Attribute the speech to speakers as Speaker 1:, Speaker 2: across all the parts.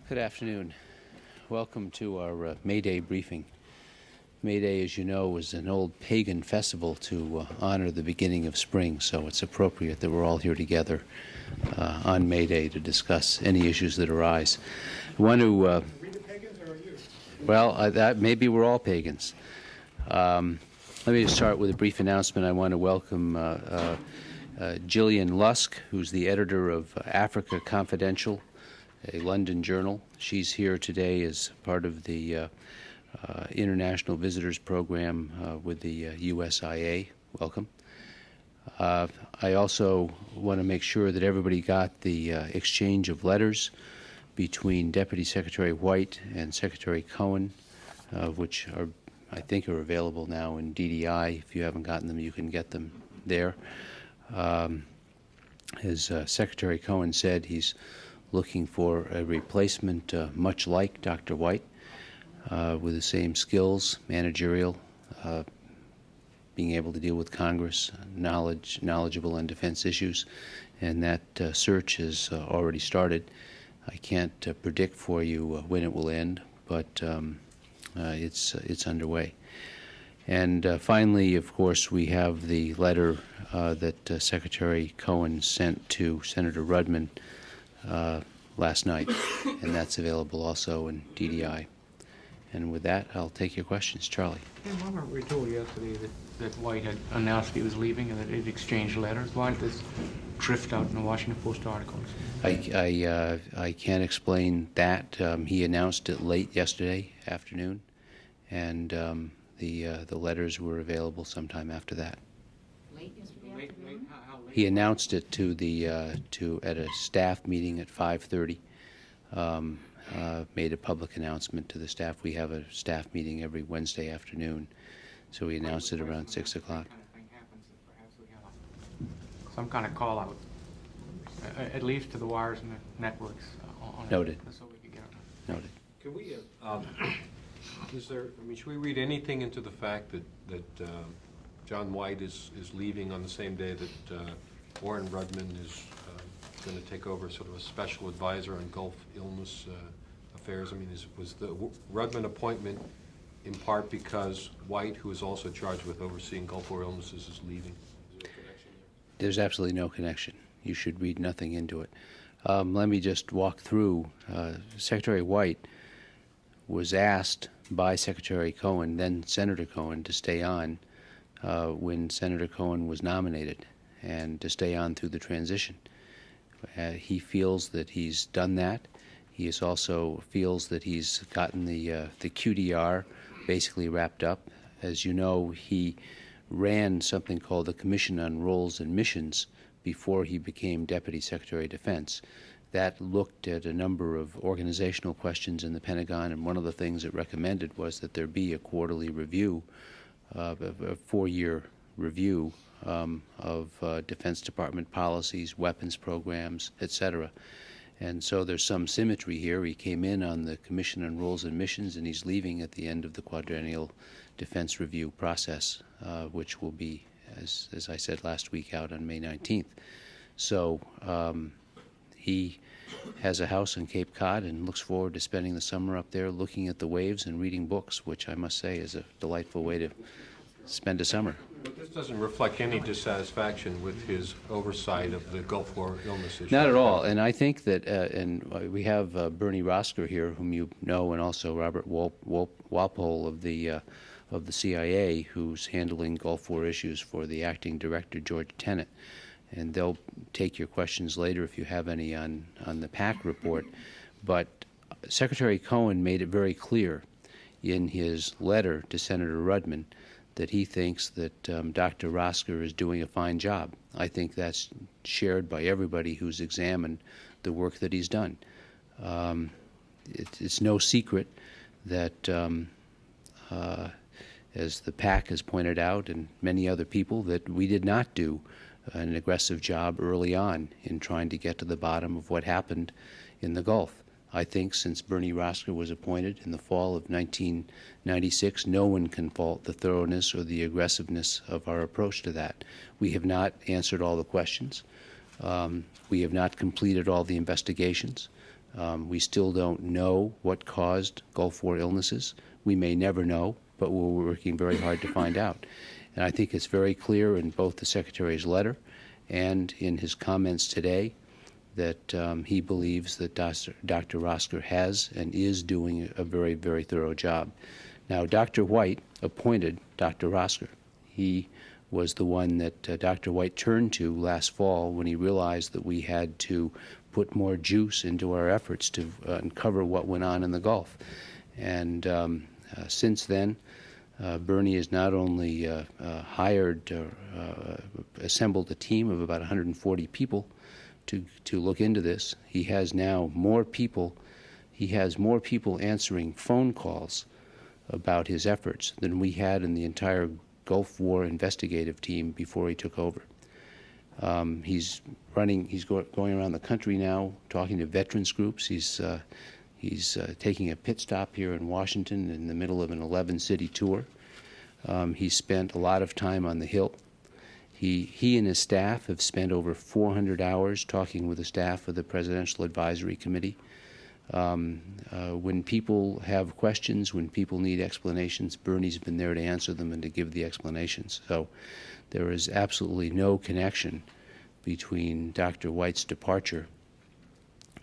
Speaker 1: Good afternoon. Welcome to our May Day briefing. May Day, as you know, is an old pagan festival to honor the beginning of spring, so it's appropriate that we're all here together on May Day to discuss any issues that arise. I want to...
Speaker 2: Are we the pagans or are you?
Speaker 1: Well, maybe we're all pagans. Let me just start with a brief announcement. I want to welcome Gillian Lusk, who's the editor of Africa Confidential, a London journal. She's here today as part of the International Visitors Program with the USIA. Welcome. I also want to make sure that everybody got the exchange of letters between Deputy Secretary White and Secretary Cohen, which are, I think, are available now in DDI. If you haven't gotten them, you can get them there. As Secretary Cohen said, he's looking for a replacement much like Dr. White, with the same skills, managerial, being able to deal with Congress, knowledgeable on defense issues, and that search has already started. I can't predict for you when it will end, but it's underway. And finally, of course, we have the letter that Secretary Cohen sent to Senator Rudman last night, and that's available also in DDI. And with that, I'll take your questions. Charlie.
Speaker 3: Yeah, why weren't we told yesterday that White had announced he was leaving and that he'd exchanged letters? Why did this drift out in the Washington Post articles?
Speaker 1: I can't explain that. He announced it late yesterday afternoon, and the letters were available sometime after that.
Speaker 4: Late yesterday afternoon?
Speaker 3: How late?
Speaker 1: He announced it to the at a staff meeting at 5:30. Made a public announcement to the staff. We have a staff meeting every Wednesday afternoon, so we announced it around 6 o'clock.
Speaker 3: Kind of thing happens that perhaps we have some kind of call out, at least to the wires and the networks. On
Speaker 1: Noted.
Speaker 3: It, so we could get it.
Speaker 1: Noted.
Speaker 5: Can we, should we read anything into the fact that John White is leaving on the same day that Warren Rudman is going to take over sort of a special advisor on Gulf illness affairs? I mean, was the Rudman appointment in part because White, who is also charged with overseeing Gulf War illnesses, is leaving? Is there a connection there?
Speaker 1: There's absolutely no connection. You should read nothing into it. Let me just walk through. Secretary White was asked by Secretary Cohen, then Senator Cohen, to stay on when Senator Cohen was nominated and to stay on through the transition. He feels that he's done that. He is also feels that he's gotten the QDR basically wrapped up. As you know, he ran something called the Commission on Roles and Missions before he became Deputy Secretary of Defense. That looked at a number of organizational questions in the Pentagon, and one of the things it recommended was that there be a quarterly review, a four-year review of Defense Department policies, weapons programs, etc. And so there's some symmetry here. He came in on the Commission on Roles and Missions, and he's leaving at the end of the quadrennial defense review process, which will be, as I said last week, out on May 19th. So he has a house on Cape Cod and looks forward to spending the summer up there looking at the waves and reading books, which I must say is a delightful way to spend a summer.
Speaker 5: But this doesn't reflect any dissatisfaction with his oversight of the Gulf War illness issue.
Speaker 1: Not at all. And I think that, and we have Bernie Rostker here, whom you know, and also Robert Walpole of the CIA, who's handling Gulf War issues for the acting director, George Tenet. And they'll take your questions later if you have any on the PAC report. But Secretary Cohen made it very clear in his letter to Senator Rudman that he thinks that Dr. Rostker is doing a fine job. I think that's shared by everybody who's examined the work that he's done. It's no secret that, as the PAC has pointed out and many other people, that we did not do an aggressive job early on in trying to get to the bottom of what happened in the Gulf. I think since Bernie Rostker was appointed in the fall of 1996, no one can fault the thoroughness or the aggressiveness of our approach to that. We have not answered all the questions. We have not completed all the investigations. We still don't know what caused Gulf War illnesses. We may never know, but we're working very hard to find out. And I think it's very clear in both the Secretary's letter and in his comments today that he believes that Dr. Rostker has and is doing a very, very thorough job. Now, Dr. White appointed Dr. Rostker. He was the one that Dr. White turned to last fall when he realized that we had to put more juice into our efforts to uncover what went on in the Gulf. And since then, Bernie has not only assembled a team of about 140 people to look into this. He has now more people. He has more people answering phone calls about his efforts than we had in the entire Gulf War investigative team before he took over. He's going around the country now talking to veterans groups. He's taking a pit stop here in Washington in the middle of an 11-city tour. He spent a lot of time on the Hill. He and his staff have spent over 400 hours talking with the staff of the Presidential Advisory Committee. When people have questions, when people need explanations, Bernie's been there to answer them and to give the explanations. So there is absolutely no connection between Dr. White's departure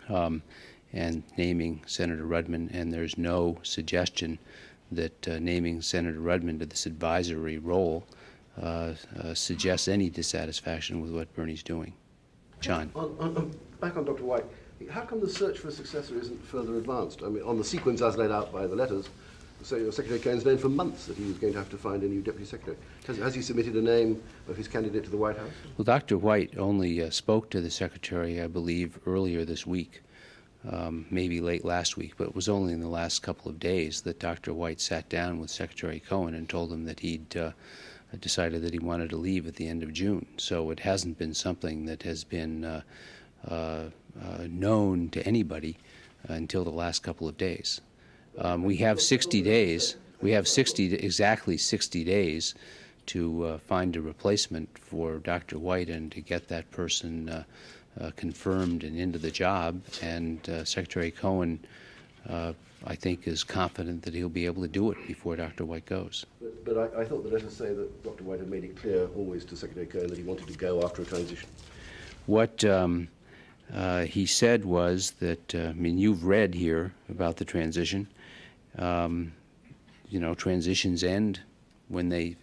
Speaker 1: and naming Senator Rudman, and there's no suggestion that naming Senator Rudman to this advisory role suggests any dissatisfaction with what Bernie's doing. John.
Speaker 2: Back on Dr. White, how come the search for a successor isn't further advanced? I mean, on the sequence as laid out by the letters, so Secretary Cohen's known for months that he was going to have to find a new Deputy Secretary. Has he submitted a name of his candidate to the White House?
Speaker 1: Well, Dr. White only spoke to the Secretary, I believe, earlier this week, maybe late last week, but it was only in the last couple of days that Dr. White sat down with Secretary Cohen and told him that he'd decided that he wanted to leave at the end of June. So it hasn't been something that has been known to anybody until the last couple of days. We have 60 days. We have exactly 60 days to find a replacement for Dr. White and to get that person confirmed and into the job. And Secretary Cohen, I think, is confident that he'll be able to do it before Dr. White goes.
Speaker 2: But I thought the letters say that Dr. White had made it clear always to Secretary Cohen that he wanted to go after a transition.
Speaker 1: What he said was that, I mean, you've read here about the transition. You know, transitions end when this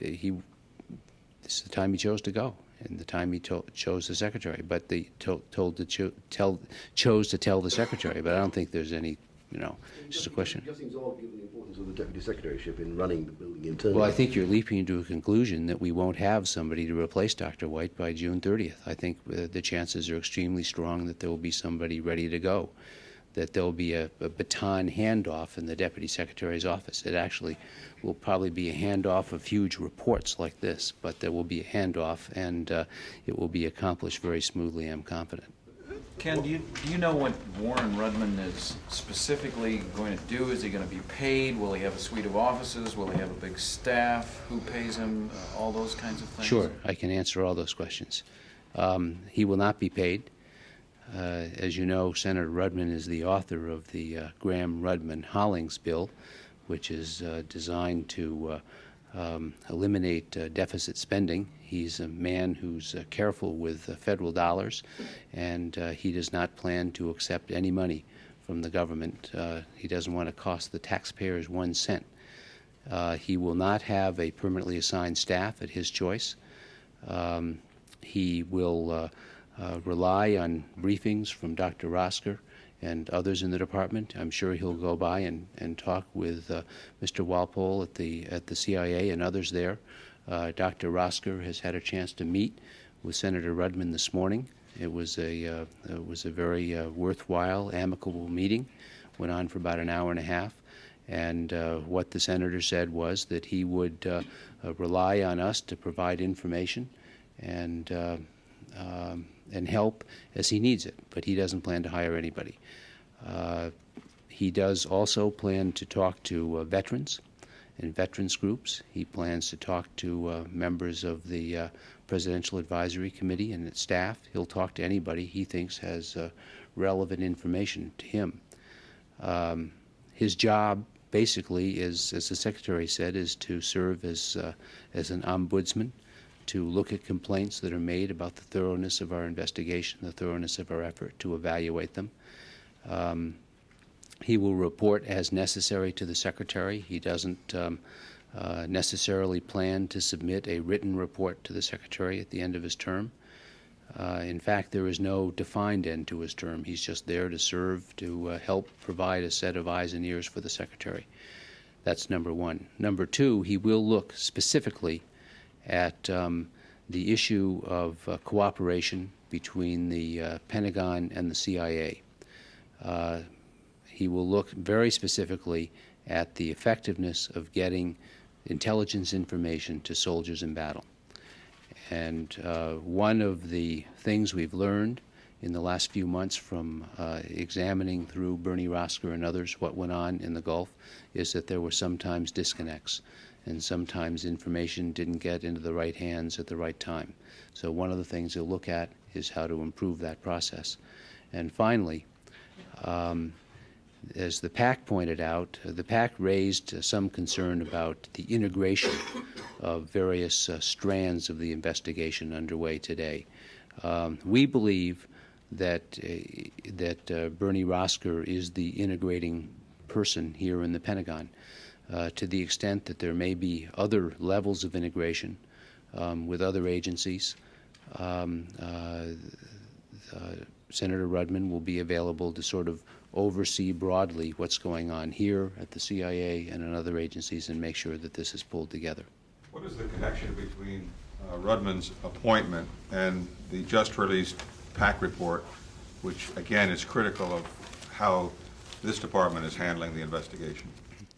Speaker 1: is the time he chose to go and the time he chose the Secretary. But they chose to tell the Secretary. But I don't think there's any, you know, just a question.
Speaker 2: It just seems odd given the importance of the Deputy Secretaryship in running the building internally.
Speaker 1: Well, I think you're leaping into a conclusion that we won't have somebody to replace Dr. White by June 30th. I think the chances are extremely strong that there will be somebody ready to go, that there'll be a baton handoff in the Deputy Secretary's office. It actually will probably be a handoff of huge reports like this, but there will be a handoff, and it will be accomplished very smoothly, I'm confident.
Speaker 6: Ken, do you know what Warren Rudman is specifically going to do? Is he going to be paid? Will he have a suite of offices? Will he have a big staff? Who pays him? All those kinds of things?
Speaker 1: Sure, I can answer all those questions. He will not be paid. As you know, Senator Rudman is the author of the Graham-Rudman-Hollings bill, which is designed to eliminate deficit spending. He's a man who's careful with federal dollars, and he does not plan to accept any money from the government. He doesn't want to cost the taxpayers 1 cent. He will not have a permanently assigned staff at his choice. He will rely on briefings from Dr. Rostker and others in the department. I'm sure he'll go by and talk with Mr. Walpole at the CIA and others there. Dr. Rostker has had a chance to meet with Senator Rudman this morning. It was a very worthwhile, amicable meeting. Went on for about an hour and a half. And what the senator said was that he would rely on us to provide information and help as he needs it, but he doesn't plan to hire anybody. He does also plan to talk to veterans and veterans groups. He plans to talk to members of the Presidential Advisory Committee and its staff. He'll talk to anybody he thinks has relevant information to him. His job basically is, as the Secretary said, is to serve as an ombudsman, to look at complaints that are made about the thoroughness of our investigation, the thoroughness of our effort to evaluate them. He will report as necessary to the Secretary. He doesn't necessarily plan to submit a written report to the Secretary at the end of his term. In fact, there is no defined end to his term. He's just there to serve, to help provide a set of eyes and ears for the Secretary. That's number one. Number two, he will look specifically at the issue of cooperation between the Pentagon and the CIA. He will look very specifically at the effectiveness of getting intelligence information to soldiers in battle. And one of the things we've learned in the last few months from examining through Bernie Rostker and others what went on in the Gulf is that there were sometimes disconnects, and sometimes information didn't get into the right hands at the right time. So one of the things he'll look at is how to improve that process. And finally, as the PAC pointed out, the PAC raised some concern about the integration of various strands of the investigation underway today. We believe that Bernie Rostker is the integrating person here in the Pentagon, to the extent that there may be other levels of integration with other agencies. Senator Rudman will be available to sort of oversee broadly what's going on here at the CIA and in other agencies and make sure that this is pulled together.
Speaker 7: What is the connection between Rudman's appointment and the just released PAC report, which again is critical of how this department is handling the investigation?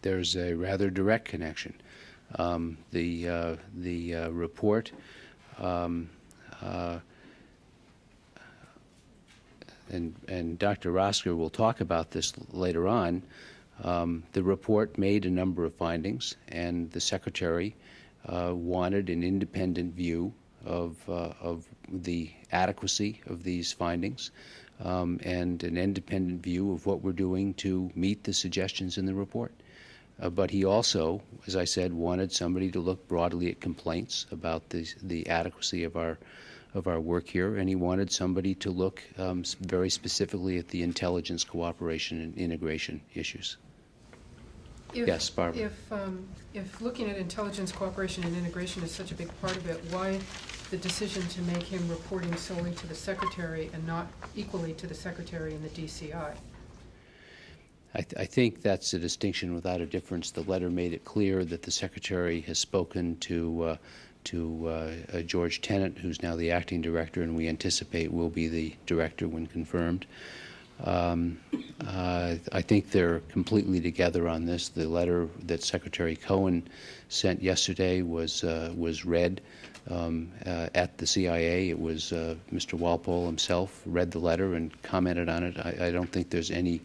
Speaker 7: There's
Speaker 1: a rather direct connection. The report and Dr. Rostker will talk about this later on. The report made a number of findings, and the Secretary wanted an independent view of the adequacy of these findings and an independent view of what we're doing to meet the suggestions in the report. But he also, as I said, wanted somebody to look broadly at complaints about the adequacy of our work here, and he wanted somebody to look very specifically at the intelligence cooperation and integration issues. Yes, Barbara.
Speaker 8: If looking at intelligence cooperation and integration is such a big part of it, why the decision to make him reporting solely to the Secretary and not equally to the Secretary and the DCI?
Speaker 1: I think that's a distinction without a difference. The letter made it clear that the Secretary has spoken to George Tenet, who's now the acting director, and we anticipate will be the director when confirmed. I think they're completely together on this. The letter that Secretary Cohen sent yesterday was read at the CIA. It was Mr. Walpole himself read the letter and commented on it. I don't think there's any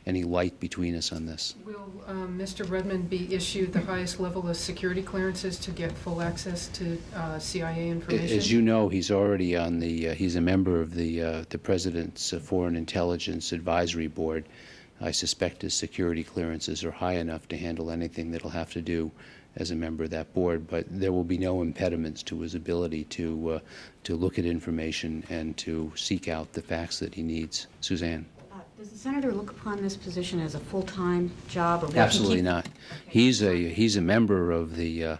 Speaker 1: light between us on this.
Speaker 8: Will Mr. Rudman be issued the highest level of security clearances to get full access to CIA information?
Speaker 1: As you know, he's already on he's a member of the President's Foreign Intelligence Advisory Board. I suspect his security clearances are high enough to handle anything that he'll have to do as a member of that board, but there will be no impediments to his ability to look at information and to seek out the facts that he needs. Suzanne?
Speaker 4: Does the Senator look upon this position as a full-time job? Or
Speaker 1: Absolutely not. He's a member of a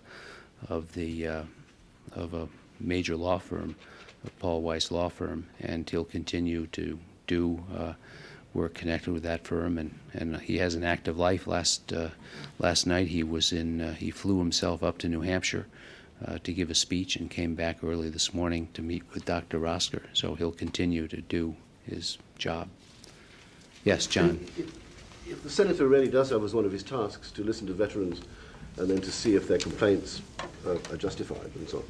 Speaker 1: major law firm, a Paul Weiss law firm, and he'll continue to do work connected with that firm. And he has an active life. Last night he flew himself up to New Hampshire to give a speech and came back early this morning to meet with Dr. Rostker. So he'll continue to do his job. Yes, John.
Speaker 2: If the Senator really does have as one of his tasks to listen to veterans and then to see if their complaints are justified and so on,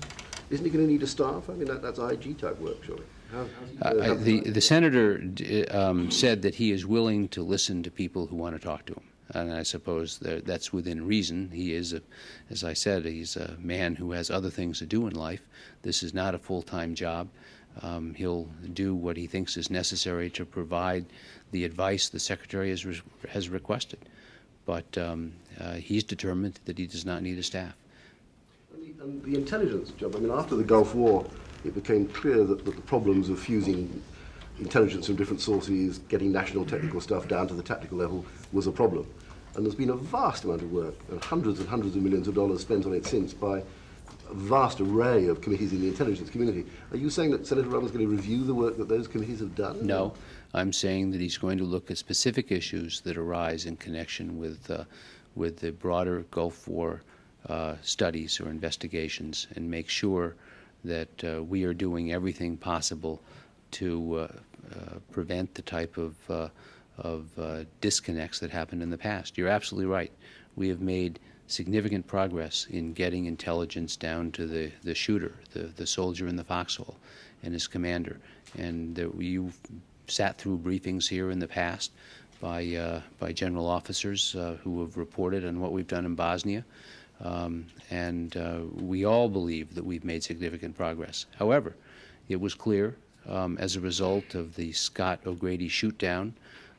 Speaker 2: isn't he going to need a staff? I mean, that's IG type work, surely.
Speaker 1: The Senator said that he is willing to listen to people who want to talk to him. and I suppose that's within reason. He is, as I said, he's a man who has other things to do in life. This is not a full-time job. He'll do what he thinks is necessary to provide the advice the Secretary has requested. But he's determined that he does not need a staff.
Speaker 2: And the intelligence job, I mean, after the Gulf War, it became clear that the problems of fusing intelligence from different sources, getting national technical stuff down to the tactical level was a problem. And there's been a vast amount of work and hundreds of millions of dollars spent on it since by a vast array of committees in the intelligence community. Are you saying that Senator Rudman is going to review the work that those committees have done?
Speaker 1: No, I'm saying that he's going to look at specific issues that arise in connection with the broader Gulf War studies or investigations, and make sure that we are doing everything possible to prevent the type of disconnects that happened in the past. You're absolutely right. We have made significant progress in getting intelligence down to the shooter, the soldier in the foxhole, and his commander. And you've sat through briefings here in the past by general officers who have reported on what we've done in Bosnia. We all believe that we've made significant progress. However, it was clear as a result of the Scott O'Grady shoot-down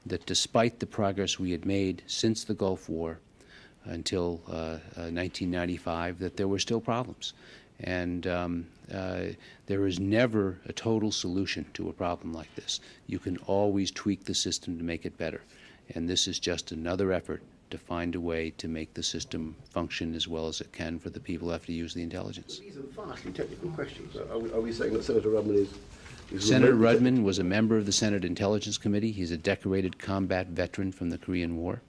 Speaker 1: that despite the progress we had made since the Gulf War until 1995, that there were still problems. And there is never a total solution to a problem like this. You can always tweak the system to make it better. And this is just another effort to find a way to make the system function as well as it can for the people who have to use the intelligence.
Speaker 2: These are vastly technical questions. Are we saying that Senator Rudman is
Speaker 1: Senator Rudman was a member of the Senate Intelligence Committee. He's a decorated combat veteran from the Korean War.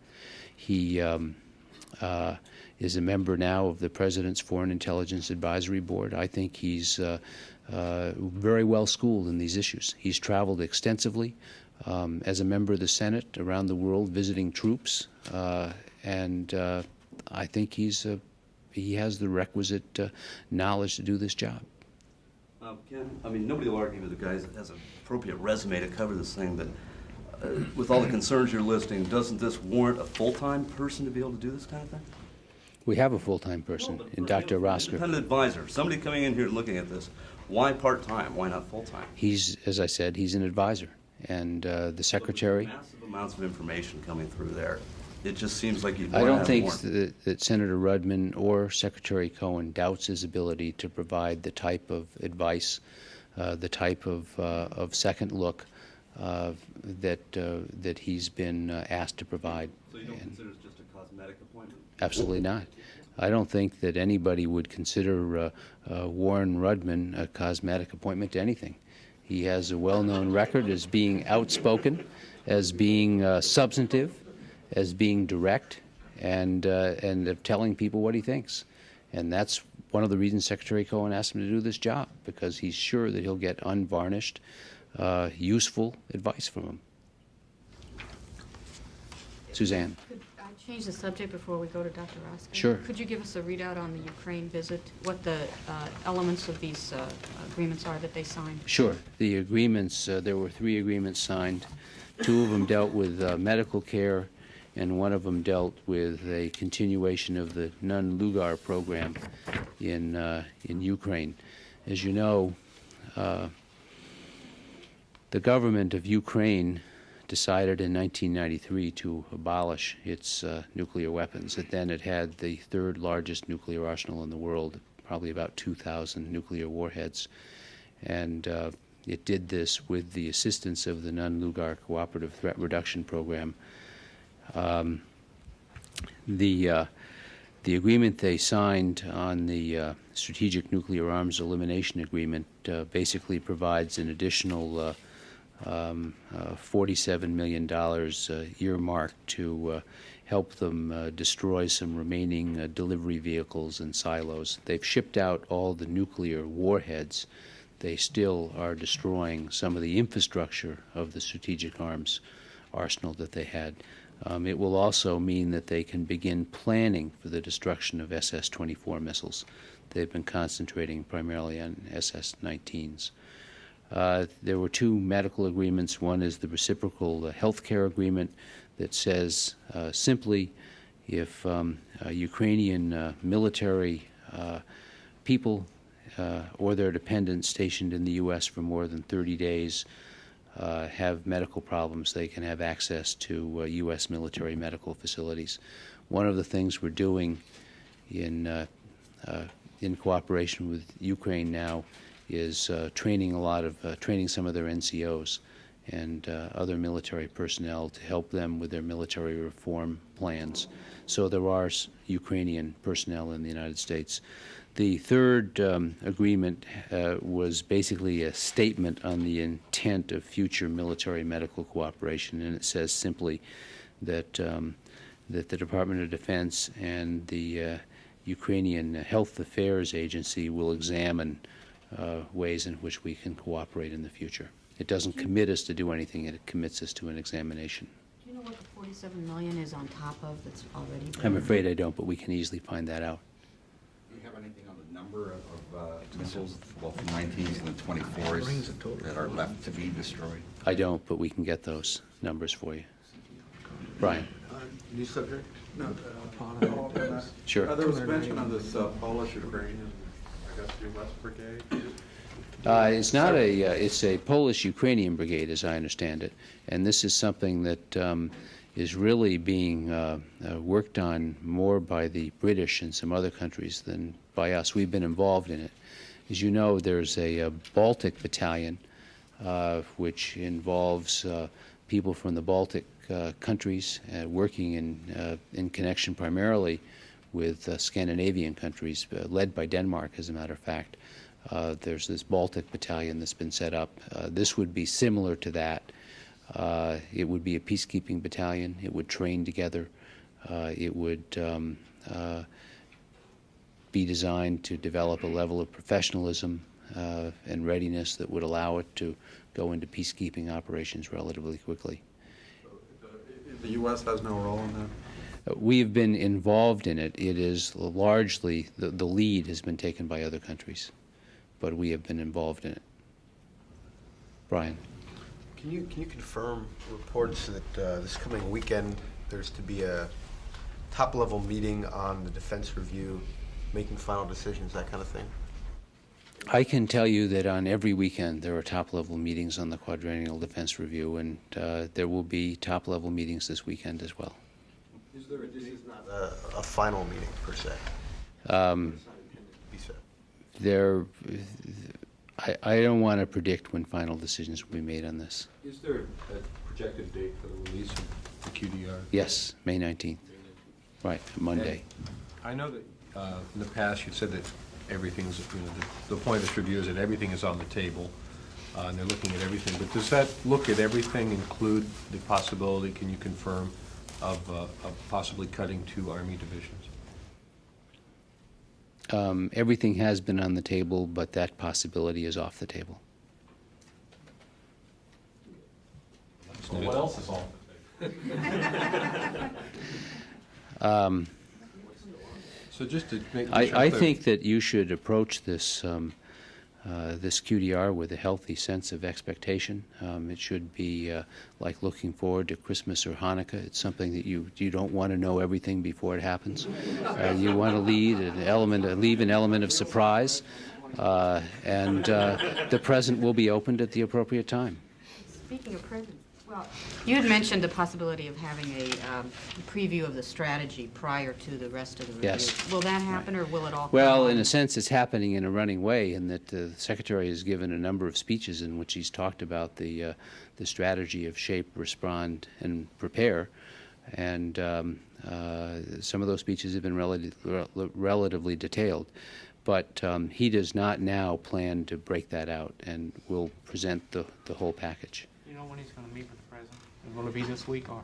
Speaker 1: He is a member now of the President's Foreign Intelligence Advisory Board. I think he's very well schooled in these issues. He's traveled extensively as a member of the Senate around the world visiting troops, and I think he has the requisite knowledge to do this job.
Speaker 9: Ken, I mean, nobody will argue with the guy has an appropriate resume to cover this thing, but with all the concerns you're listing, doesn't this warrant a full-time person to be able to do this kind of thing?
Speaker 1: We have a full-time person in Dr. Rostker.
Speaker 9: Independent advisor, somebody coming in here looking at this. Why part-time? Why not full-time?
Speaker 1: He's, as I said, he's an advisor, and the Secretary.
Speaker 9: So massive amounts of information coming through there. It just seems like you'd
Speaker 1: I
Speaker 9: want
Speaker 1: don't
Speaker 9: to
Speaker 1: think
Speaker 9: have more.
Speaker 1: that Senator Rudman or Secretary Cohen doubts his ability to provide the type of advice, the type of second look that he's been asked to provide.
Speaker 9: So you don't consider it just a cosmetic appointment?
Speaker 1: Absolutely not. I don't think that anybody would consider Warren Rudman a cosmetic appointment to anything. He has a well-known record as being outspoken, as being substantive, as being direct, and of telling people what he thinks. And that's one of the reasons Secretary Cohen asked him to do this job, because he's sure that he'll get unvarnished, useful advice from him. Suzanne.
Speaker 4: Could I change the subject before we go to Dr. Rostker?
Speaker 1: Sure.
Speaker 4: Could you give us a readout on the Ukraine visit, what the elements of these agreements are that they signed?
Speaker 1: Sure. The agreements, there were 3 agreements signed. 2 of them dealt with medical care, and one of them dealt with a continuation of the non-Lugar program in Ukraine. As you know, the government of Ukraine decided in 1993 to abolish its nuclear weapons. Then it had the 3rd largest nuclear arsenal in the world, probably about 2,000 nuclear warheads. And it did this with the assistance of the non-Lugar Cooperative Threat Reduction Program. The agreement they signed on the Strategic Nuclear Arms Elimination Agreement basically provides an additional $47 million earmarked to help them destroy some remaining delivery vehicles and silos. They've shipped out all the nuclear warheads. They still are destroying some of the infrastructure of the strategic arms arsenal that they had. It will also mean that they can begin planning for the destruction of SS-24 missiles. They've been concentrating primarily on SS-19s. There were 2 medical agreements. One is the reciprocal health care agreement that says simply, if Ukrainian military people or their dependents stationed in the U.S. for more than 30 days have medical problems, they can have access to U.S. military medical facilities. One of the things we're doing in cooperation with Ukraine now is training some of their NCOs and other military personnel to help them with their military reform plans. So there are Ukrainian personnel in the United States. The third agreement was basically a statement on the intent of future military medical cooperation, and it says simply that that the Department of Defense and the Ukrainian Health Affairs Agency will examine ways in which we can cooperate in the future. It doesn't commit us to do anything, it commits us to an examination.
Speaker 4: Do you know what the $47 million is on top of that's already been?
Speaker 1: I'm afraid I don't, but we can easily find that out.
Speaker 10: Do you have anything on the number of missiles, both the 19s and the 24s, that are left to be destroyed?
Speaker 1: I don't, but we can get those numbers for you. Brian?
Speaker 2: New subject?
Speaker 11: No,
Speaker 1: Sure.
Speaker 11: there was mention of this Polish-Ukrainian, I guess, U.S. brigade.
Speaker 1: It's not a, it's a Polish-Ukrainian brigade, as I understand it, and this is something that is really being worked on more by the British and some other countries than by us. We've been involved in it. As you know, there's a Baltic battalion, which involves people from the Baltic countries working in connection primarily with Scandinavian countries, led by Denmark, as a matter of fact. There's this Baltic battalion that's been set up. This would be similar to that. It would be a peacekeeping battalion. It would train together. It would be designed to develop a level of professionalism and readiness that would allow it to go into peacekeeping operations relatively quickly.
Speaker 11: The U.S. has no role in that?
Speaker 1: We have been involved in it. It is largely, the lead has been taken by other countries, but we have been involved in it. Brian?
Speaker 12: Can you confirm reports that this coming weekend there's to be a top-level meeting on the defense review, making final decisions, that kind of thing?
Speaker 1: I can tell you that on every weekend there are top-level meetings on the Quadrennial Defense Review, and there will be top-level meetings this weekend as well.
Speaker 12: This is not a final meeting, per se?
Speaker 1: I don't want to predict when final decisions will be made on this.
Speaker 5: Is there a projected date for the release of the QDR?
Speaker 1: Yes, May 19th. Right, Monday.
Speaker 5: And I know that in the past you said that everything's, the point of this review is that everything is on the table, and they're looking at everything. But does that look at everything include the possibility, can you confirm, of possibly cutting 2 Army divisions?
Speaker 1: Everything has been on the table, but that possibility is off the table.
Speaker 11: Well, what else is on the table?
Speaker 5: So just to make
Speaker 1: I think that you should approach this this QDR with a healthy sense of expectation. It should be like looking forward to Christmas or Hanukkah. It's something that you don't want to know everything before it happens. You want to leave an element of surprise, and the present will be opened at the appropriate time.
Speaker 4: Speaking of presents, well, you had mentioned the possibility of having a preview of the strategy prior to the rest of the review.
Speaker 1: Yes.
Speaker 4: Will that happen, or will it all come
Speaker 1: Well,
Speaker 4: on?
Speaker 1: in a sense, it's happening in a running way, in that the Secretary has given a number of speeches in which he's talked about the strategy of shape, respond, and prepare. And some of those speeches have been relatively detailed. But he does not now plan to break that out, and will present the whole package.
Speaker 3: You know when he's going to meet with the president? Is it going to be this week or?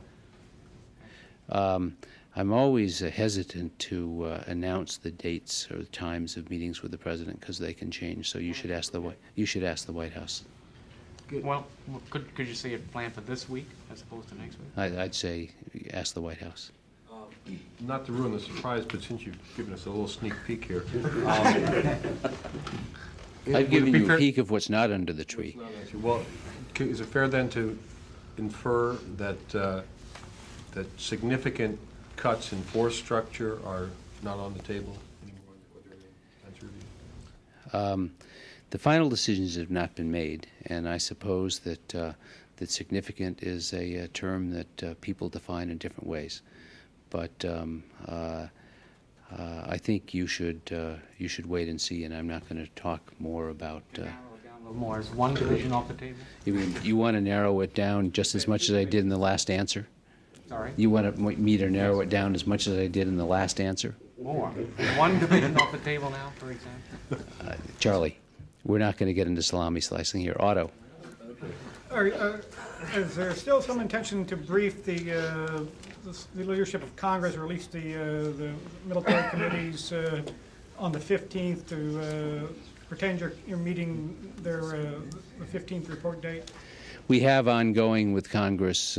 Speaker 1: I'm always hesitant to announce the dates or the times of meetings with the president, because they can change. So you should ask the White House.
Speaker 3: Well, could you say it planned for this week as opposed to next week?
Speaker 1: I'd say ask the White House.
Speaker 5: Not to ruin the surprise, but since you've given us a little sneak peek here.
Speaker 1: I've given you a peek of what's not under the tree.
Speaker 5: Well, is it fair then to infer that that significant cuts in force structure are not on the table anymore with their defense review?
Speaker 1: The final decisions have not been made, and I suppose that that significant is a term that people define in different ways. But I think you should wait and see, and I'm not going to talk more about.
Speaker 3: Narrow it down a little more. Is one division off the table?
Speaker 1: You mean you want to narrow it down just as much as I did in the last answer?
Speaker 3: Sorry?
Speaker 1: You want me to narrow it down as much as I did in the last answer?
Speaker 3: More. Is one division off the table now, for example?
Speaker 1: Charlie, we're not going to get into salami slicing here. Otto.
Speaker 13: Is there still some intention to brief the leadership of Congress, or at least the military committees, on the 15th to pretend you're meeting their the 15th report date?
Speaker 1: We have ongoing with Congress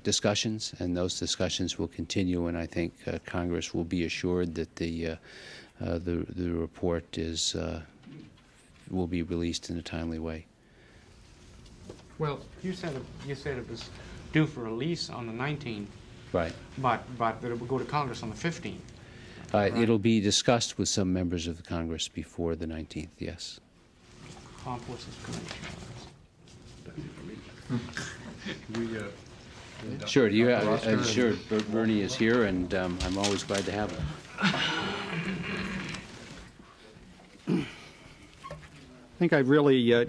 Speaker 1: discussions, and those discussions will continue, and I think Congress will be assured that the report will be released in a timely way.
Speaker 3: Well, you said it was due for release on the 19th.
Speaker 1: Right.
Speaker 3: But that it will go to Congress on the 15th. Right.
Speaker 1: It'll be discussed with some members of the Congress before the 19th, yes.
Speaker 3: Armed Forces Committee.
Speaker 1: Sure. Do you? Sure. Bernie is here, and I'm always glad to have him.
Speaker 14: I think I'd really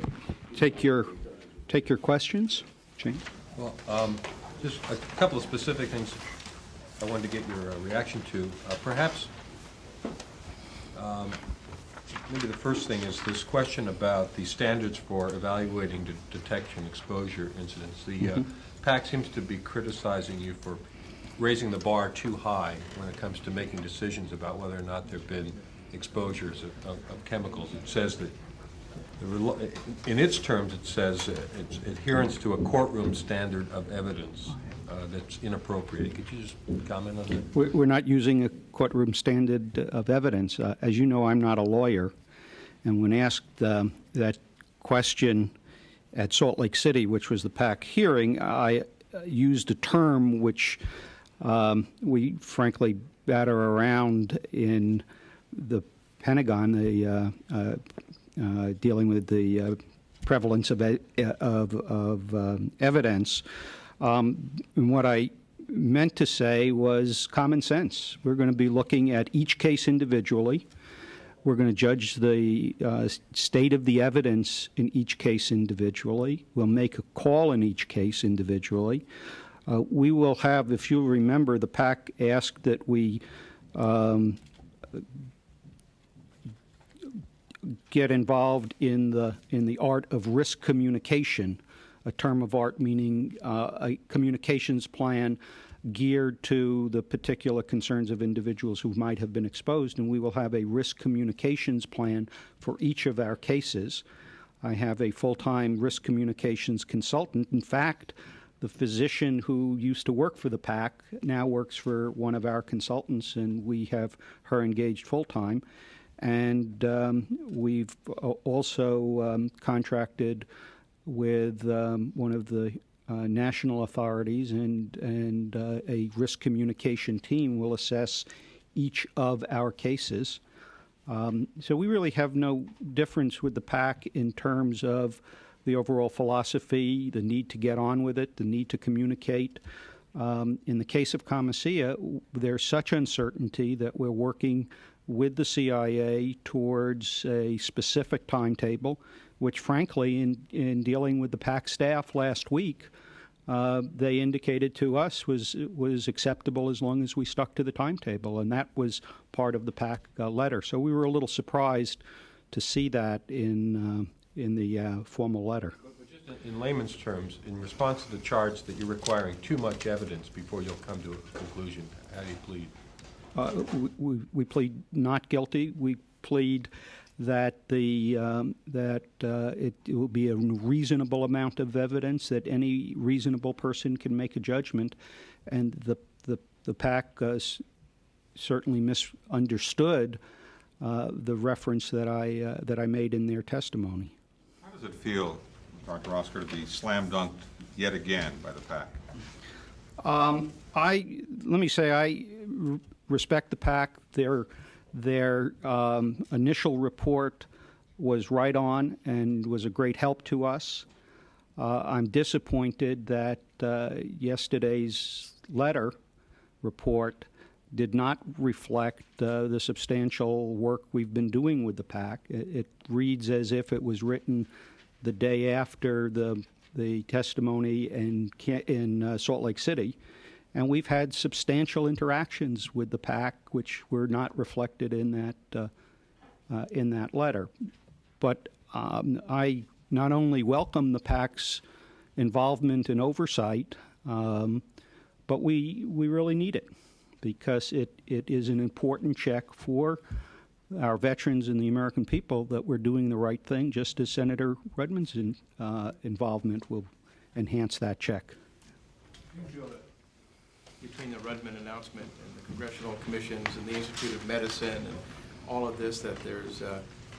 Speaker 14: take your questions, James.
Speaker 5: Well, just a couple of specific things I wanted to get your reaction to. Perhaps, maybe the first thing is this question about the standards for evaluating detection exposure incidents. The PAC seems to be criticizing you for raising the bar too high when it comes to making decisions about whether or not there have been exposures of chemicals. It says that in its terms, it says it's adherence to a courtroom standard of evidence that's inappropriate. Could you just comment on that?
Speaker 14: We're not using a courtroom standard of evidence. As you know, I'm not a lawyer, and when asked that question at Salt Lake City, which was the PAC hearing, I used a term which we frankly batter around in the Pentagon, dealing with the prevalence of evidence. And what I meant to say was common sense. We're going to be looking at each case individually. We're going to judge the state of the evidence in each case individually. We'll make a call in each case individually. We will have, if you'll remember, the PAC asked that we get involved in the art of risk communication, a term of art meaning a communications plan geared to the particular concerns of individuals who might have been exposed, and we will have a risk communications plan for each of our cases. I have a full-time risk communications consultant. In fact, the physician who used to work for the PAC now works for one of our consultants, and we have her engaged full-time. And we've also contracted with one of the national authorities, and a risk communication team will assess each of our cases. So we really have no difference with the PAC in terms of the overall philosophy, the need to get on with it, the need to communicate. In the case of Comisia, there's such uncertainty that we're working with the CIA towards a specific timetable, which frankly, in dealing with the PAC staff last week, they indicated to us was acceptable as long as we stuck to the timetable, and that was part of the PAC letter. So we were a little surprised to see that in the formal letter.
Speaker 5: But just in layman's terms, in response to the charge that you're requiring too much evidence before you'll come to a conclusion, how do you plead?
Speaker 14: We plead not guilty. We plead that it will be a reasonable amount of evidence, that any reasonable person can make a judgment, and the PAC certainly misunderstood the reference that I made in their testimony.
Speaker 7: How does it feel, Dr. Rostker, to be slam dunked yet again by the PAC?
Speaker 14: Let me say I respect the PAC. Their initial report was right on and was a great help to us. I'm disappointed that yesterday's letter report did not reflect the substantial work we've been doing with the PAC. It reads as if it was written the day after the testimony in Salt Lake City, and we've had substantial interactions with the PAC, which were not reflected in that letter. But I not only welcome the PAC's involvement and oversight, but we really need it, because it is an important check for our veterans and the American people that we're doing the right thing, just as Senator Rudman's involvement will enhance that check.
Speaker 15: You feel that between the Rudman announcement and the congressional commissions and the Institute of Medicine and all of this, that there's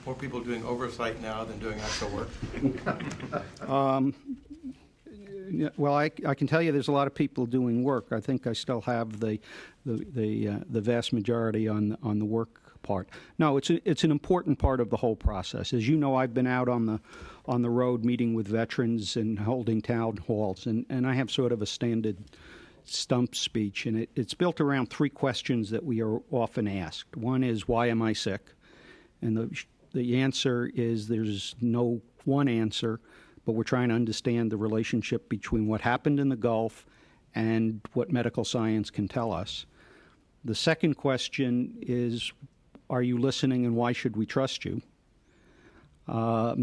Speaker 15: more people doing oversight now than doing actual work?
Speaker 14: Well, I can tell you there's a lot of people doing work. I think I still have the vast majority on the work part. No, it's an important part of the whole process. As you know, I've been out on the road meeting with veterans and holding town halls, and I have sort of a standard stump speech, and it's built around three questions that we are often asked. One is, why am I sick? And the answer is there's no one answer, but we're trying to understand the relationship between what happened in the Gulf and what medical science can tell us. The second question is, are you listening, and why should we trust you? Or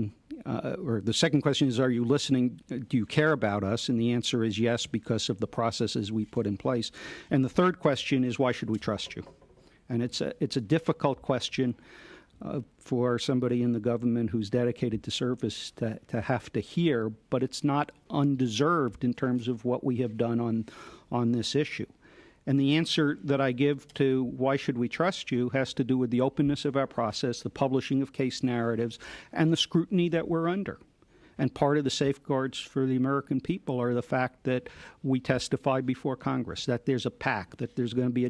Speaker 14: the second question is, are you listening? Do you care about us? And the answer is yes, because of the processes we put in place. And the third question is, why should we trust you? And it's a difficult question for somebody in the government who's dedicated to service to have to hear, but it's not undeserved in terms of what we have done on this issue. And the answer that I give to why should we trust you has to do with the openness of our process, the publishing of case narratives, and the scrutiny that we're under. And part of the safeguards for the American people are the fact that we testify before Congress, that there's a PAC, that there's going to be a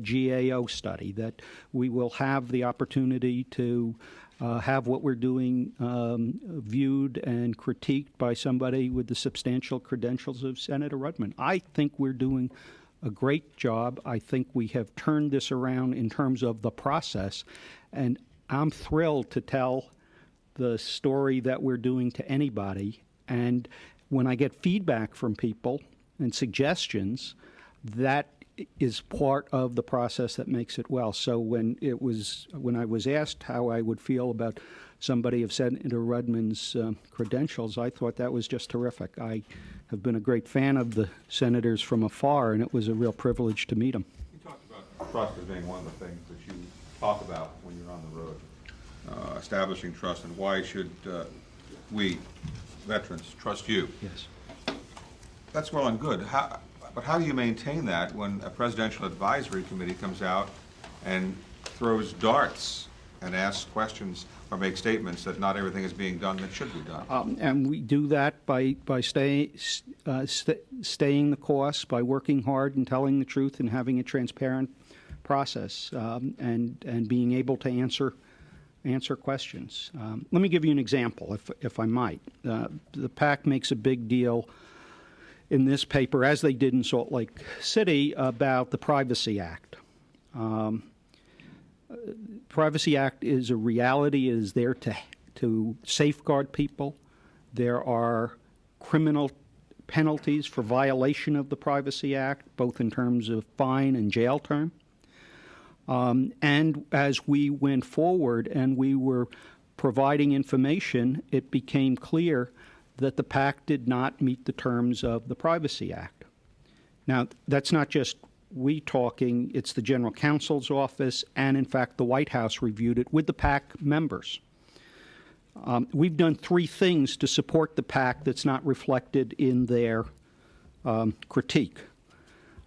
Speaker 14: GAO study, that we will have the opportunity to have what we're doing viewed and critiqued by somebody with the substantial credentials of Senator Rudman. I think we're doing a great job. I think we have turned this around in terms of the process, and I'm thrilled to tell the story that we're doing to anybody. And when I get feedback from people and suggestions, that is part of the process that makes it well. So when I was asked how I would feel about somebody of Senator Rudman's credentials, I thought that was just terrific. I have been a great fan of the senators from afar, and it was a real privilege to meet them.
Speaker 7: You talked about trust as being one of the things that you talk about when you're on the road, establishing trust, and why should we, veterans, trust you?
Speaker 14: Yes.
Speaker 7: That's well and good. But how do you maintain that when a presidential advisory committee comes out and throws darts and asks questions or makes statements that not everything is being done that should be done?
Speaker 14: And we do that by staying the course, by working hard and telling the truth and having a transparent process, and being able to answer questions. Let me give you an example, if I might. The PAC makes a big deal in this paper, as they did in Salt Lake City, about the Privacy Act. Privacy Act is a reality. It is there to safeguard people. There are criminal penalties for violation of the Privacy Act, both in terms of fine and jail term. And as we went forward and we were providing information, it became clear that the PAC did not meet the terms of the Privacy Act. Now, that's not just we talking, it's the General Counsel's office, and in fact the White House reviewed it with the PAC members. We've done three things to support the PAC that's not reflected in their critique.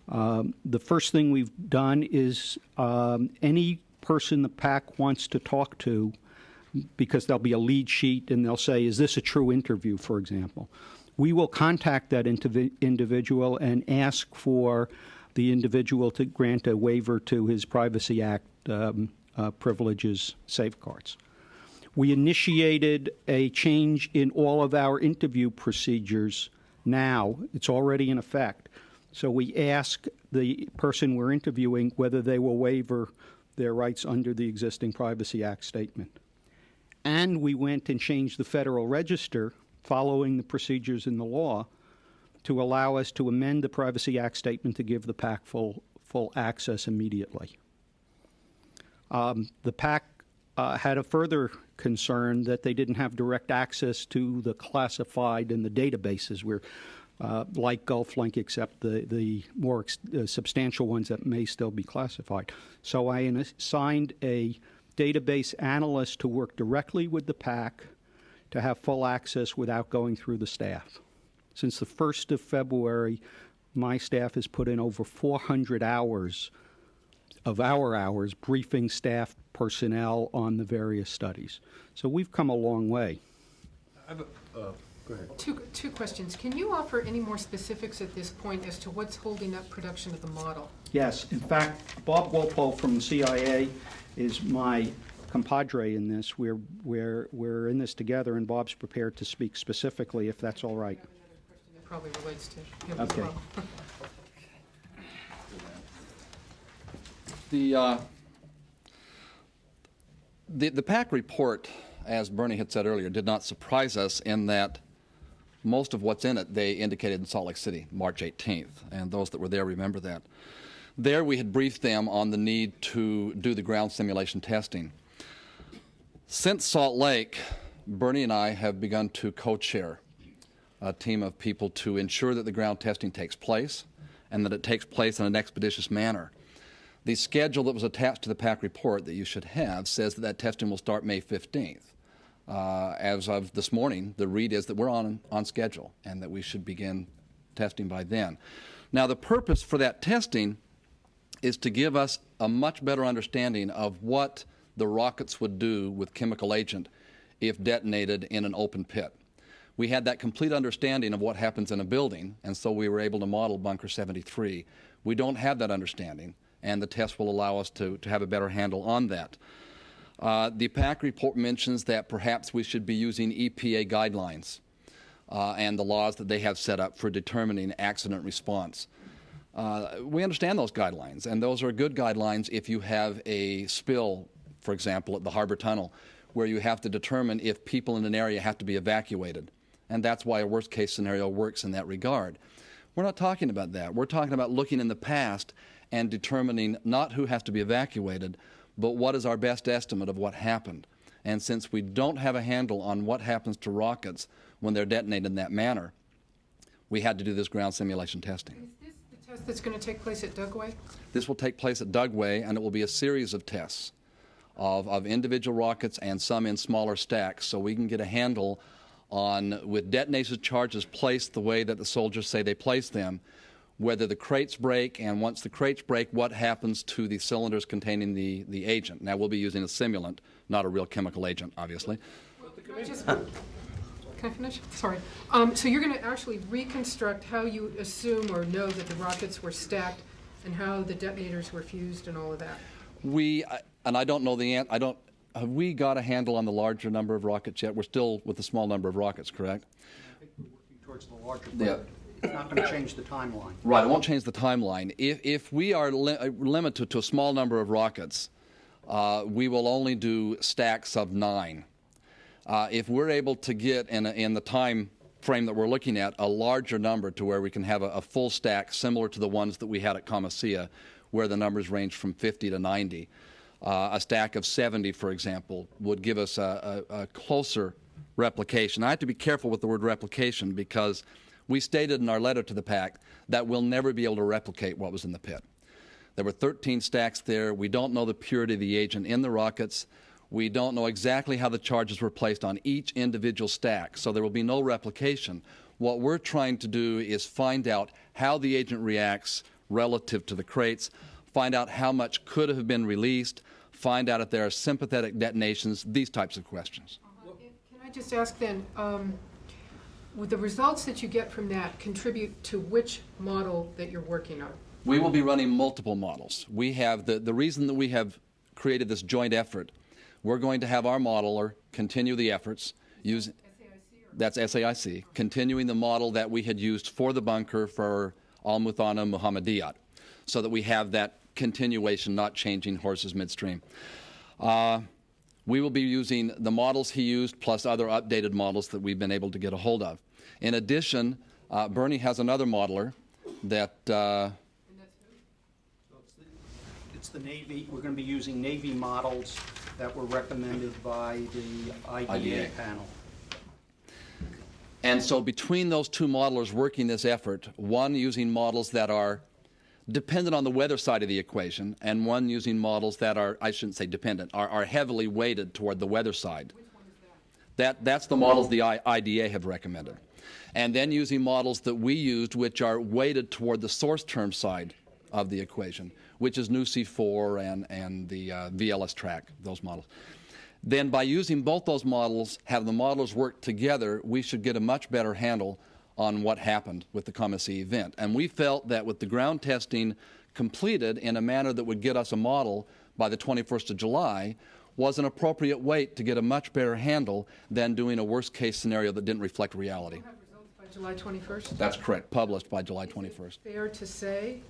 Speaker 14: The first thing we've done is any person the PAC wants to talk to, because there'll be a lead sheet and they'll say, is this a true interview, for example? we will contact that individual and ask for the individual to grant a waiver to his Privacy Act privileges safeguards. We initiated a change in all of our interview procedures now. It's already in effect. So we ask the person we're interviewing whether they will waiver their rights under the existing Privacy Act statement. And we went and changed the Federal Register, following the procedures in the law, to allow us to amend the Privacy Act statement to give the PAC full access immediately. The PAC had a further concern that they didn't have direct access to the classified and the databases, where, like GulfLink, except the more substantial ones that may still be classified. So I assigned a database analyst to work directly with the PAC to have full access without going through the staff. Since the 1st of February, my staff has put in over 400 hours of our hours briefing staff personnel on the various studies. So we've come a long way.
Speaker 2: Go ahead.
Speaker 8: Two questions. Can you offer any more specifics at this point as to what's holding up production of the model?
Speaker 14: Yes. In fact, Bob Walpole from the CIA is my compadre in this. We're in this together, and Bob's prepared to speak specifically, if that's all right.
Speaker 8: That probably relates to him
Speaker 14: Okay.
Speaker 8: as well.
Speaker 16: The PAC report, as Bernie had said earlier, did not surprise us in that most of what's in it they indicated in Salt Lake City, March 18th, and those that were there remember that. There we had briefed them on the need to do the ground simulation testing. Since Salt Lake, Bernie and I have begun to co-chair a team of people to ensure that the ground testing takes place and that it takes place in an expeditious manner. The schedule that was attached to the PAC report that you should have says that testing will start May 15th. As of this morning, the read is that we're on schedule and that we should begin testing by then. Now, the purpose for that testing is to give us a much better understanding of what the rockets would do with chemical agent if detonated in an open pit. We had that complete understanding of what happens in a building, and so we were able to model Bunker 73. We don't have that understanding, and the test will allow us to have a better handle on that. The PAC report mentions that perhaps we should be using EPA guidelines and the laws that they have set up for determining accident response. We understand those guidelines, and those are good guidelines if you have a spill, for example, at the Harbor Tunnel, where you have to determine if people in an area have to be evacuated. And that's why a worst-case scenario works in that regard. We're not talking about that. We're talking about looking in the past and determining not who has to be evacuated, but what is our best estimate of what happened. And since we don't have a handle on what happens to rockets when they're detonated in that manner, we had to do this ground simulation testing.
Speaker 8: Is this the test that's going to take place at Dugway?
Speaker 16: This will take place at Dugway, and it will be a series of tests of individual rockets and some in smaller stacks, so we can get a handle on, with detonation charges placed the way that the soldiers say they place them, whether the crates break, and once the crates break, what happens to the cylinders containing the agent. Now, we'll be using a simulant, not a real chemical agent, obviously.
Speaker 8: Can I finish? Sorry. So you're going to actually reconstruct how you assume or know that the rockets were stacked and how the detonators were fused and all of that?
Speaker 16: And I don't know the answer. Have we got a handle on the larger number of rockets yet? We're still with the small number of rockets, correct?
Speaker 14: I think we're working towards the larger. Yeah. It's not going to change the timeline.
Speaker 16: Right, it won't change the timeline. If we are limited to a small number of rockets, we will only do stacks of 9. If we're able to get in the time frame that we're looking at a larger number to where we can have a full stack similar to the ones that we had at Comassia, where the numbers range from 50 to 90, a stack of 70, for example, would give us a closer replication. I have to be careful with the word replication because we stated in our letter to the PAC that we'll never be able to replicate what was in the pit. There were 13 stacks there. We don't know the purity of the agent in the rockets. We don't know exactly how the charges were placed on each individual stack, so there will be no replication. What we're trying to do is find out how the agent reacts relative to the crates, find out how much could have been released, find out if there are sympathetic detonations, these types of questions.
Speaker 8: Can I just ask then, Would the results that you get from that contribute to which model that you're working on?
Speaker 16: We will be running multiple models. We have the reason that we have created this joint effort, we're going to have our modeler continue the efforts, that's SAIC, continuing the model that we had used for the bunker for Al-Muthana Muhammadiyat, so that we have that continuation, not changing horses midstream. We will be using the models he used plus other updated models that we've been able to get a hold of. In addition, Bernie has another modeler that...
Speaker 14: It's the Navy. We're going to be using Navy models that were recommended by the IDA panel.
Speaker 16: And so between those two modelers working this effort, one using models that are dependent on the weather side of the equation, and one using models that are, I shouldn't say dependent, are heavily weighted toward the weather side.
Speaker 8: Which one is that?
Speaker 16: That's the models the IDA have recommended. And then using models that we used which are weighted toward the source term side of the equation, which is NUC4 and the VLS track, those models. Then by using both those models, have the models work together, we should get a much better handle on what happened with the Kamasia event. And we felt that with the ground testing completed in a manner that would get us a model by the 21st of July was an appropriate weight to get a much better handle than doing a worst case scenario that didn't reflect reality.
Speaker 8: We'll have results by July 21st?
Speaker 16: That's correct, published by July 21st.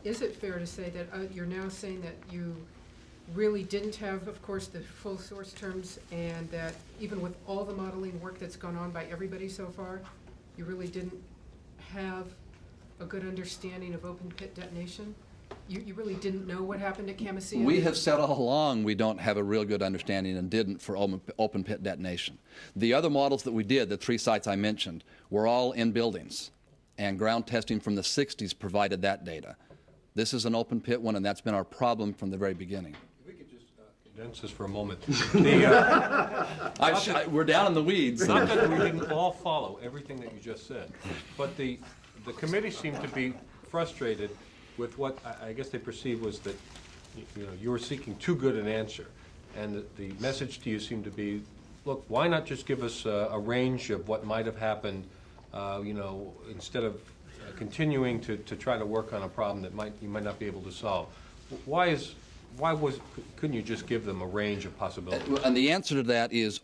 Speaker 8: Is it fair to say that you're now saying that you really didn't have, of course, the full source terms, and that even with all the modeling work that's gone on by everybody so far, you really didn't have a good understanding of open pit detonation? You really didn't know what happened at Kamasia?
Speaker 16: We have said all along we don't have a real good understanding and didn't for open pit detonation. The other models that we did, the 3 sites I mentioned, were all in buildings, and ground testing from the 60s provided that data. This is an open pit one, and that's been our problem from the very beginning.
Speaker 5: If we could just condense this for a moment.
Speaker 16: We're down in the weeds.
Speaker 5: Not that we didn't all follow everything that you just said, but the committee seemed to be frustrated with what I guess they perceived was that you were seeking too good an answer, and the message to you seemed to be, look, why not just give us a range of what might have happened, instead of continuing to try to work on a problem that you might not be able to solve. Couldn't you just give them a range of possibilities?
Speaker 16: And the answer to that is,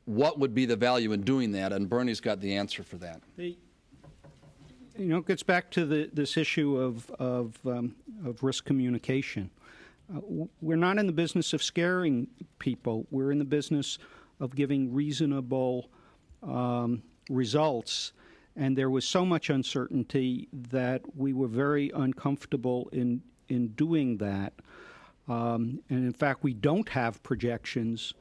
Speaker 16: what would be the value in doing that? And Bernie's got the answer for that.
Speaker 14: It gets back to this issue of risk communication. We're not in the business of scaring people. We're in the business of giving reasonable results. And there was so much uncertainty that we were very uncomfortable in doing that. And in fact, we don't have projections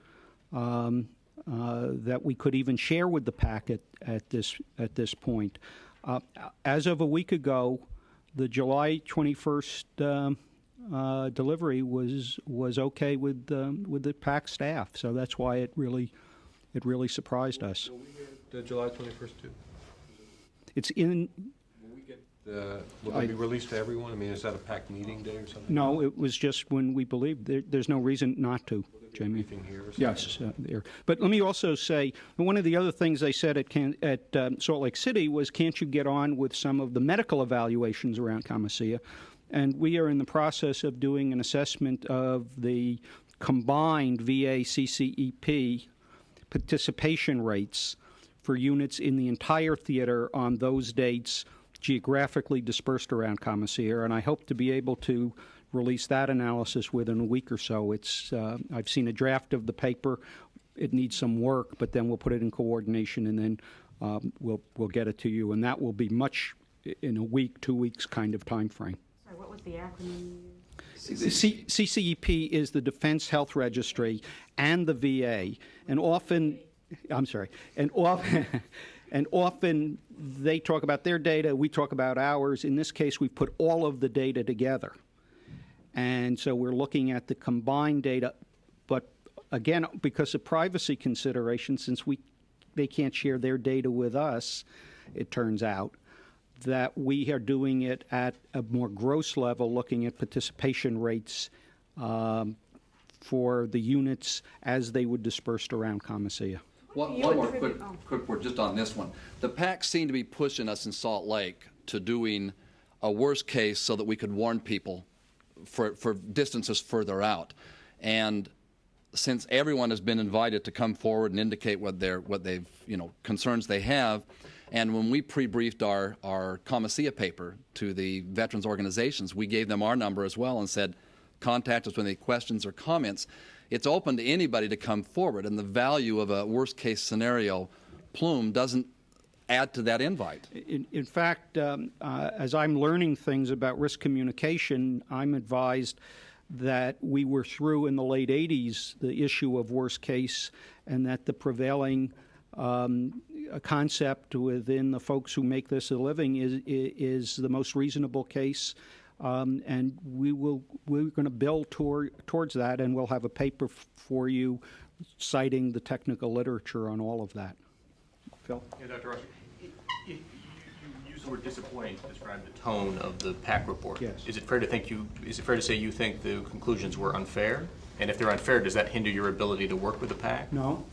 Speaker 14: that we could even share with the packet at this point. As of a week ago, the July 21st delivery was okay with the PAC staff, so that's why it really surprised us.
Speaker 5: Will we get the July 21st too?
Speaker 14: It's in.
Speaker 5: Will we get will it be released to everyone? I mean, is that a PAC meeting day or something?
Speaker 14: No, it was just when we believed. There's no reason not to. Jamie.
Speaker 5: Here or
Speaker 14: yes, there. But let me also say, one of the other things they said at Salt Lake City was, can't you get on with some of the medical evaluations around Kamasia? And we are in the process of doing an assessment of the combined VA-CCEP participation rates for units in the entire theater on those dates geographically dispersed around Kamasia, and I hope to be able to release that analysis within a week or so. I've seen a draft of the paper. It needs some work, but then we'll put it in coordination, and then we'll get it to you, and that will be much in a week, 2 weeks kind of time frame.
Speaker 4: Sorry, what was the acronym?
Speaker 14: CCEP is the Defense Health Registry and the VA, and often they talk about their data, we talk about ours. In this case, we put all of the data together. And so we're looking at the combined data, but again, because of privacy considerations, since they can't share their data with us, it turns out, that we are doing it at a more gross level, looking at participation rates for the units as they would dispersed around Kamasia.
Speaker 16: One more quick word just on this one. The PAC seemed to be pushing us in Salt Lake to doing a worst case so that we could warn people for distances further out. And since everyone has been invited to come forward and indicate what they've concerns they have, and when we pre-briefed our COMISEA paper to the veterans organizations, we gave them our number as well and said, contact us with any questions or comments. It's open to anybody to come forward, and the value of a worst-case scenario plume doesn't add to that invite.
Speaker 14: In fact, as I'm learning things about risk communication, I'm advised that we were through in the late 80s the issue of worst case, and that the prevailing concept within the folks who make this a living is the most reasonable case. And we're going to build towards that, and we'll have a paper for you citing the technical literature on all of that. Phil?
Speaker 17: Yeah, Dr. Rostker, you use the word disappointing to describe the tone of the PAC report.
Speaker 14: Yes.
Speaker 17: Is it fair to say you think the conclusions were unfair? And if they're unfair, does that hinder your ability to work with the PAC?
Speaker 14: No,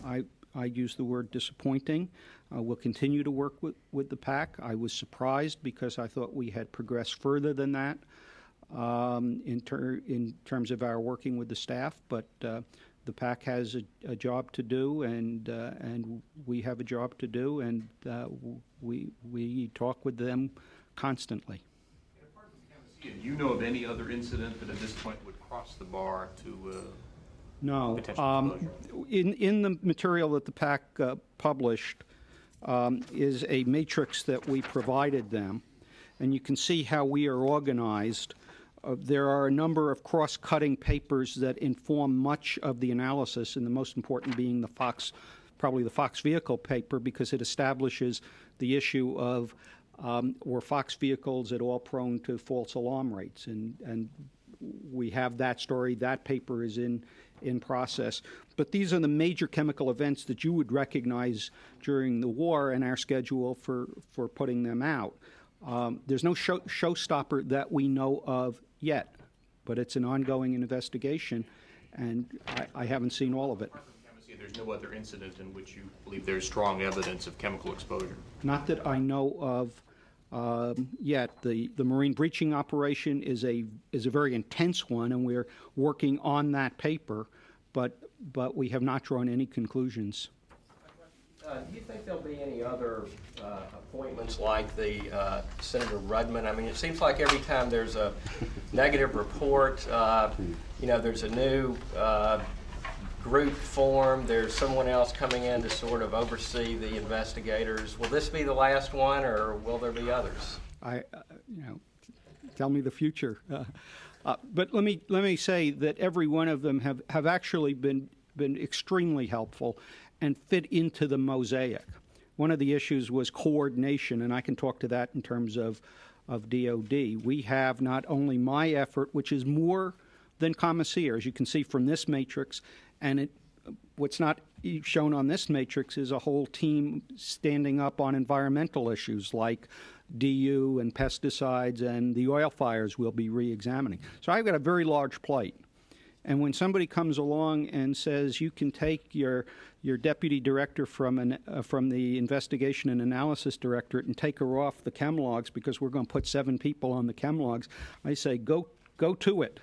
Speaker 14: I use the word disappointing. We'll continue to work with the PAC. I was surprised because I thought we had progressed further than that in terms of our working with the staff, but the PAC has a job to do, and we have a job to do, and we talk with them constantly.
Speaker 17: Do you know of any other incident that at this point would cross the bar to
Speaker 14: No.
Speaker 17: potential disclosure?
Speaker 14: In the material that the PAC published is a matrix that we provided them, and you can see how we are organized. There are a number of cross-cutting papers that inform much of the analysis, and the most important being probably the Fox vehicle paper, because it establishes the issue of were Fox vehicles at all prone to false alarm rates, and we have that story. That paper is in process. But these are the major chemical events that you would recognize during the war and our schedule for putting them out. There's no showstopper that we know of yet, but it's an ongoing investigation, and I haven't seen all of it.
Speaker 17: There's no other incident in which you believe there's strong evidence of chemical exposure?
Speaker 14: Not that I know of yet. The marine breaching operation is a very intense one, and we're working on that paper, but we have not drawn any conclusions.
Speaker 18: Do you think there'll be any other appointments like the Senator Rudman? I mean, it seems like every time there's a negative report, there's a new group formed, there's someone else coming in to sort of oversee the investigators. Will this be the last one, or will there be others?
Speaker 14: Tell me the future. But let me say that every one of them have actually been extremely helpful and fit into the mosaic. One of the issues was coordination, and I can talk to that in terms of DOD. We have not only my effort, which is more than COMISEA, as you can see from this matrix, and what's not shown on this matrix is a whole team standing up on environmental issues like DU and pesticides and the oil fires we'll be re-examining. So I've got a very large plate. And when somebody comes along and says you can take your deputy director from the investigation and analysis directorate and take her off the chem logs because we're going to put 7 people on the chem logs, I say go to it,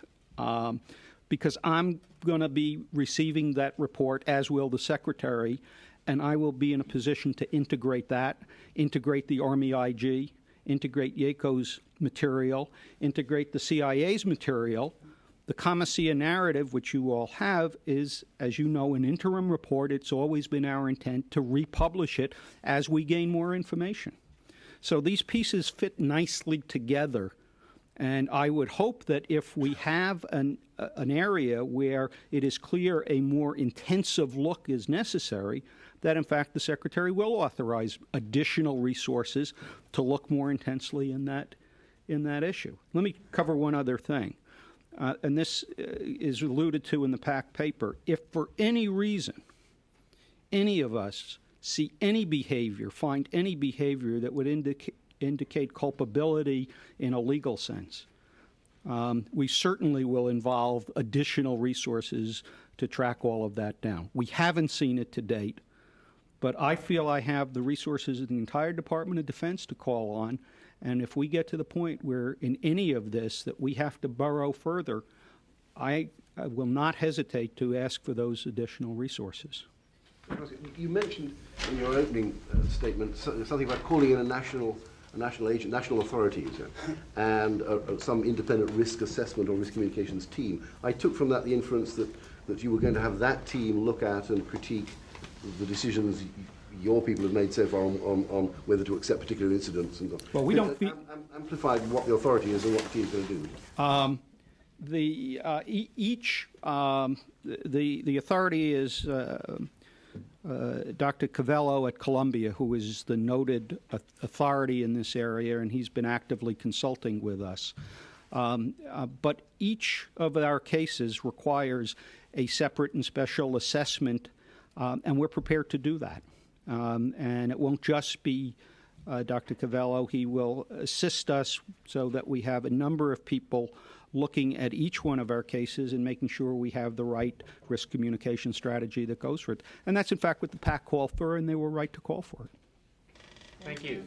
Speaker 14: because I'm going to be receiving that report, as will the secretary, and I will be in a position to integrate that, integrate the Army IG, integrate YACO's material, integrate the CIA's material. The COMISEA narrative, which you all have, is, as you know, an interim report. It's always been our intent to republish it as we gain more information. So these pieces fit nicely together, and I would hope that if we have an area where it is clear a more intensive look is necessary, that in fact the Secretary will authorize additional resources to look more intensely in that issue. Let me cover one other thing. And this is alluded to in the PAC paper. If for any reason any of us see any behavior, find any behavior that would indicate culpability in a legal sense, we certainly will involve additional resources to track all of that down. We haven't seen it to date, But I feel I have the resources of the entire Department of Defense to call on, and if we get to the point where in any of this that we have to burrow further, I will not hesitate to ask for those additional resources.
Speaker 2: You mentioned in your opening statement something about calling in a national agent, national authorities, and some independent risk assessment or risk communications team. I took from that the inference that you were going to have that team look at and critique the decisions your people have made so far on whether to accept particular incidents and so on.
Speaker 14: Well, we don't
Speaker 2: amplify what the authority is and what the team's going to do.
Speaker 14: The authority is Dr. Cavello at Columbia, who is the noted authority in this area, and he's been actively consulting with us. But each of our cases requires a separate and special assessment, and we're prepared to do that. And it won't just be Dr. Cavello. He will assist us so that we have a number of people looking at each one of our cases and making sure we have the right risk communication strategy that goes for it. And that's, in fact, what the PAC called for, and they were right to call for it.
Speaker 3: Thank you.